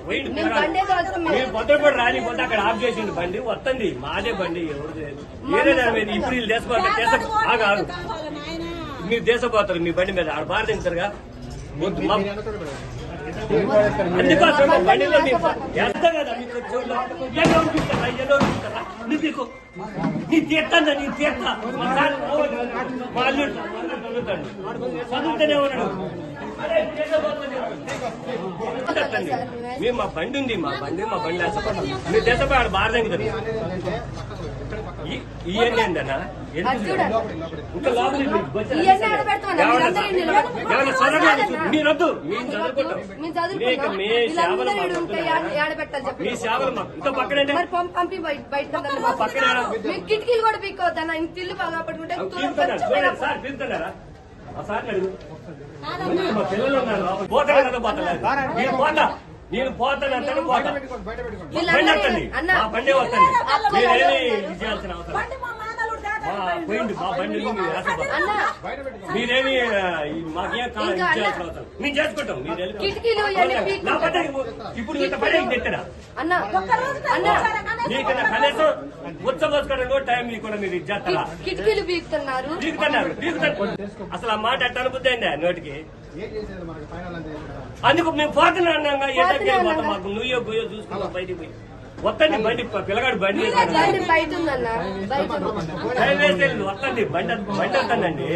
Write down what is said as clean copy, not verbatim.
పోయింది మీరు భద్రపడి రానిపోతే అక్కడ ఆఫ్ చేసిండు బండి వస్తుంది మాదే బండి ఎవరు ఏదైనా ఇప్పుడు వీళ్ళు ఆగు మీరు దేశపోతారు మీ బండి మీద ఆడ బాగా తింటారుగా అందుకోసం బండిలో ఎంత కదా మీకు నీ తీర్థందా నీ తీర్థ మా అల్లుడు చదువుతూనే ఉన్నాడు మేము మా బండి ఉంది మా బండి వేసపడ మీరు దేశపై ఆడ బాగా తింటారు ఇవన్నీ ఏందన్నా ఇంకా లోపల మీరొద్దు మేము చదువుకుంటాం మీ సేవలు మాకు ఇంకా పక్కనే పక్కన కిటికీలు కూడా పీక్కోవద్దన్న ఇంటి ఇల్లు బాగా పట్టుకుంటే సార్ పిలుతున్నారా ఆ సార్ అడుగు మా పిల్లలు ఉన్నారు పోతా నేను పోతానంటే పోతా బండి వస్తుంది మా బండి వస్తుంది మీరేమి చేయాల్సిన అవసరం పోయింది మా బండి మీరేమి మాకేం చేయాల్సిన అవసరం మేము చేసుకుంటాం ఇప్పుడు ఇంత పని తెచ్చడా మీకు కనీసం ఉచ్చబోసుకోవడానికి టైం మీకు మీరు ఇచ్చేస్తారా కిటికీలు పీకుతున్నారు అసలు ఆ మాట ఎట్ట అనుబుద్ది అయిందా నోటికి అందుకు మేము పోతున్నాం మాకు నువ్వో గొయ్యో చూసుకున్నాం బయటికి పోయి వస్తండి బండి పిల్లగాడు బండి బయట వస్తండి బండి వస్తుందండి